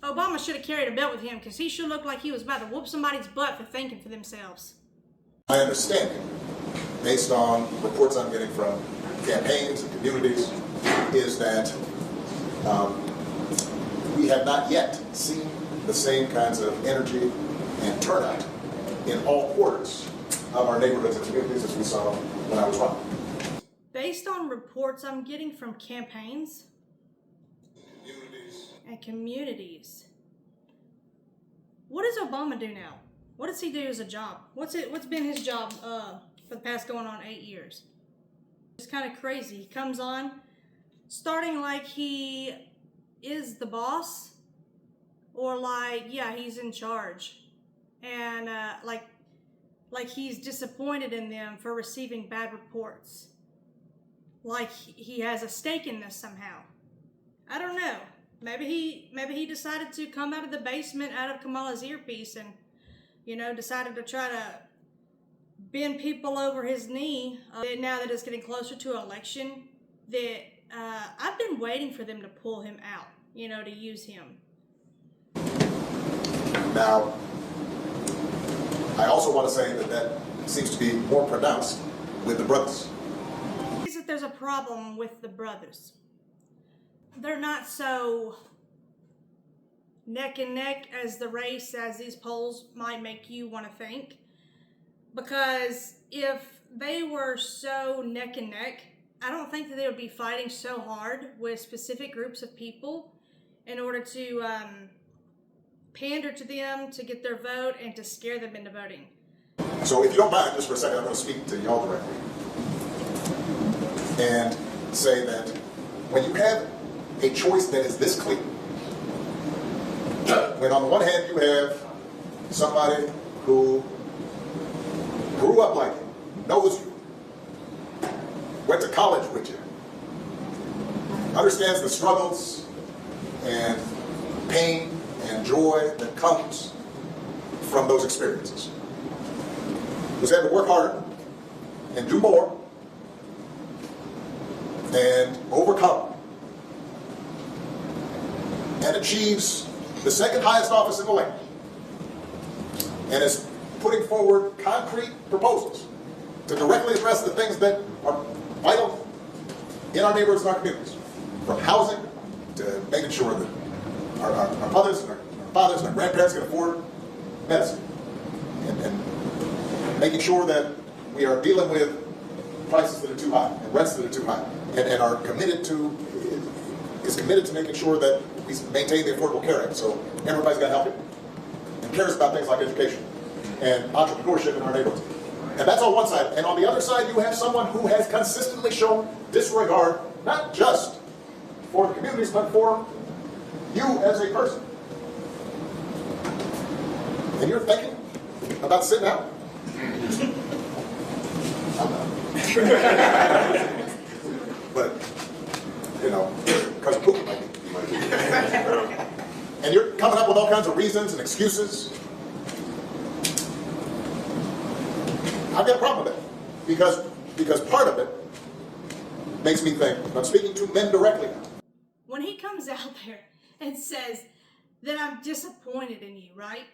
Obama should have carried a belt with him because he sure looked like he was about to whoop somebody's butt for thinking for themselves. My understanding, based on reports I'm getting from campaigns and communities, is that we have not yet seen the same kinds of energy and turnout in all quarters of our neighborhoods and communities as we saw when I was running. Based on reports I'm getting from campaigns and communities, what does Obama do now? What does he do as a job? What's been his job for the past going on 8 years? It's kind of crazy. He comes on starting like he is the boss, or like, yeah, he's in charge, and like he's disappointed in them for receiving bad reports, like he has a stake in this somehow. I don't know. Maybe he decided to come out of the basement, out of Kamala's earpiece, and decided to try to bend people over his knee. Now that it's getting closer to an election, that I've been waiting for them to pull him out, to use him. Now, I also want to say that seems to be more pronounced with the brothers. Is that there's a problem with the brothers. They're not so neck and neck as the race as these polls might make you want to think. Because if they were so neck and neck, I don't think that they would be fighting so hard with specific groups of people in order to pander to them, to get their vote, and to scare them into voting. So if you don't mind, just for a second, I'm going to speak to y'all directly and say that when you have a choice that is this clear, when on the one hand you have somebody who grew up like you, knows you, went to college with you, understands the struggles and pain and joy that comes from those experiences, who's had to work harder and do more and overcome and achieves the second highest office in the land and is putting forward concrete proposals to directly address the things that are vital in our neighborhoods and our communities, from housing to making sure that our mothers and our fathers and our grandparents can afford medicine, and making sure that we are dealing with prices that are too high and rents that are too high, and are committed to making sure that we maintain the Affordable Care Act so everybody's got help, and cares about things like education and entrepreneurship in our neighborhoods. And that's on one side. And on the other side, you have someone who has consistently shown disregard, not just for the communities, but for you as a person. And you're thinking about sitting out? I'm not. But, because Putin might be. And you're coming up with all kinds of reasons and excuses. I've got a problem with it. Because part of it makes me think, I'm speaking to men directly now. When he comes out there and says that I'm disappointed in you, right?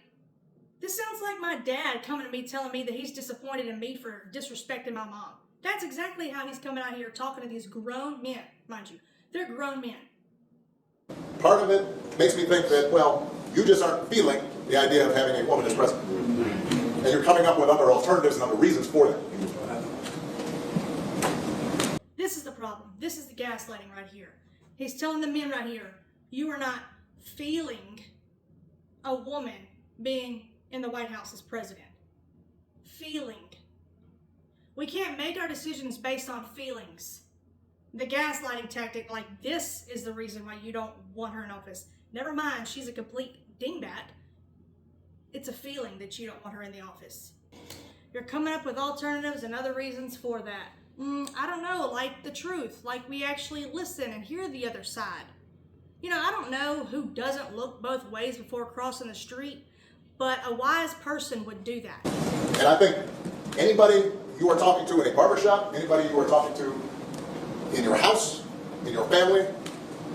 This sounds like my dad coming to me telling me that he's disappointed in me for disrespecting my mom. That's exactly how he's coming out here talking to these grown men, mind you. They're grown men. Part of it makes me think that, well, you just aren't feeling the idea of having a woman as president. And you're coming up with other alternatives and other reasons for that. This is the problem. This is the gaslighting right here. He's telling the men right here, you are not feeling a woman being in the White House as president. Feeling. We can't make our decisions based on feelings. The gaslighting tactic, like this is the reason why you don't want her in office. Never mind, she's a complete dingbat. It's a feeling that you don't want her in the office. You're coming up with alternatives and other reasons for that. I don't know, like the truth, like we actually listen and hear the other side. I don't know who doesn't look both ways before crossing the street, but a wise person would do that. And I think anybody you are talking to in a barbershop, anybody you are talking to in your house, in your family,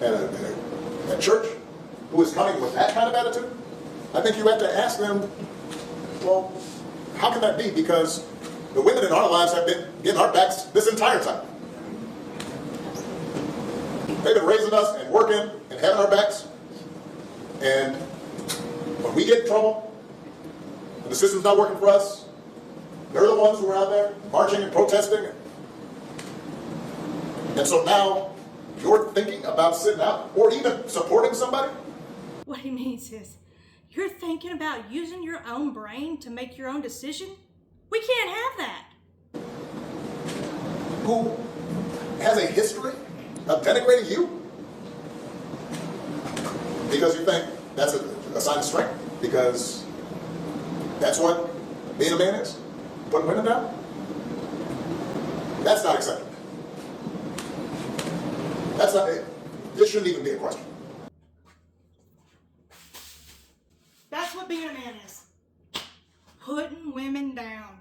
at church, who is coming with that kind of attitude, I think you have to ask them, well, how can that be? Because the women in our lives have been getting our backs this entire time. They've been raising us and working and having our backs. And when we get in trouble, and the system's not working for us, they're the ones who are out there marching and protesting. And so now you're thinking about sitting out or even supporting somebody? What he means is, you're thinking about using your own brain to make your own decision? We can't have that. Who has a history of denigrating you? Because you think that's a sign of strength? Because that's what being a man is? Putting women down? That's not acceptable. That's not, this shouldn't even be a question. That's what being a man is. Putting women down.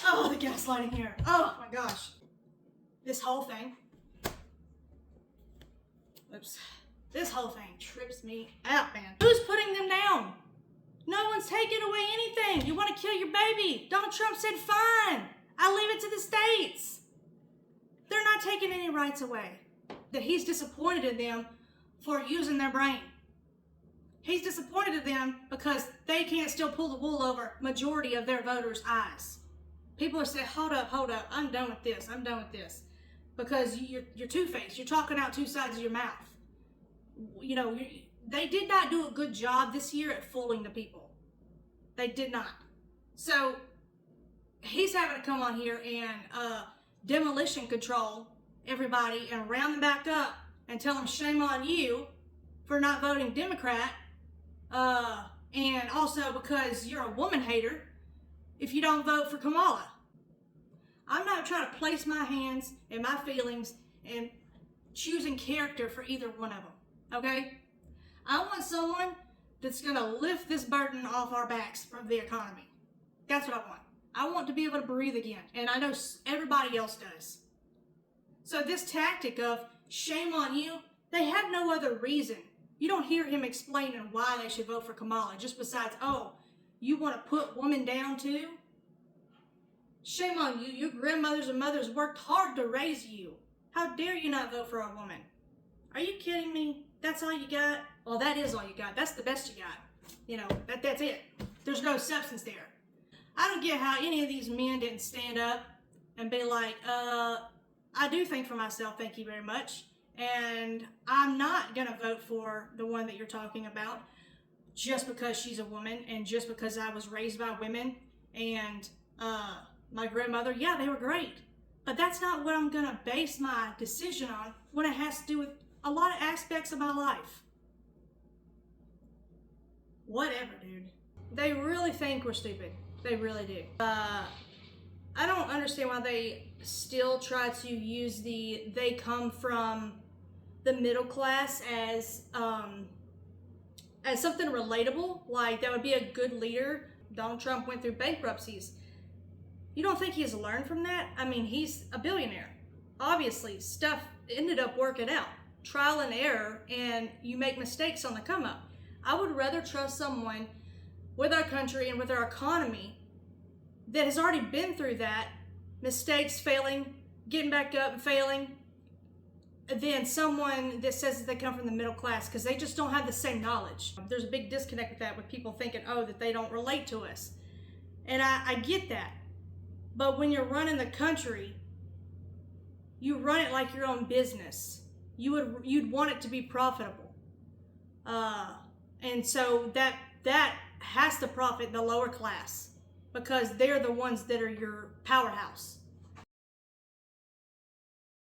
Oh, the gaslighting here. Oh my gosh. This whole thing. Oops. This whole thing trips me out, man. Who's putting them down? No one's taking away anything. You want to kill your baby. Donald Trump said, fine. I'll leave it to the states. They're not taking any rights away. That he's disappointed in them for using their brain. He's disappointed in them because they can't still pull the wool over majority of their voters' eyes. People are saying, hold up, I'm done with this, Because you're two-faced, you're talking out two sides of your mouth. You know, they did not do a good job this year at fooling the people. They did not. So, he's having to come on here and demolition control everybody and round them back up and tell them shame on you for not voting Democrat. And also because you're a woman hater if you don't vote for Kamala. I'm not trying to place my hands and my feelings and choosing character for either one of them, okay? I want someone that's going to lift this burden off our backs from the economy. That's what I want. I want to be able to breathe again, and I know everybody else does. So this tactic of shame on you, they have no other reason. You don't hear him explaining why they should vote for Kamala, just besides, oh, you want to put women down too? Shame on you. Your grandmothers and mothers worked hard to raise you. How dare you not vote for a woman? Are you kidding me? That's all you got? Well, that is all you got. That's the best you got. You know, that's it. There's no substance there. I don't get how any of these men didn't stand up and be like, I do think for myself, thank you very much. And I'm not going to vote for the one that you're talking about just because she's a woman and just because I was raised by women and my grandmother. Yeah, they were great. But that's not what I'm going to base my decision on when it has to do with a lot of aspects of my life. Whatever, dude. They really think we're stupid. They really do. I don't understand why they still try to use they come from the middle class as something relatable, like that would be a good leader. Donald Trump went through bankruptcies. You don't think he's learned from that? I mean, he's a billionaire. Obviously, stuff ended up working out. Trial and error, and you make mistakes on the come up. I would rather trust someone with our country and with our economy that has already been through that, mistakes, failing, getting back up and failing, than someone that says that they come from the middle class, because they just don't have the same knowledge. There's a big disconnect with that, with people thinking, oh, that they don't relate to us. And I get that. But when you're running the country, you run it like your own business. You'd want it to be profitable. And so that has to profit the lower class, because they're the ones that are your powerhouse.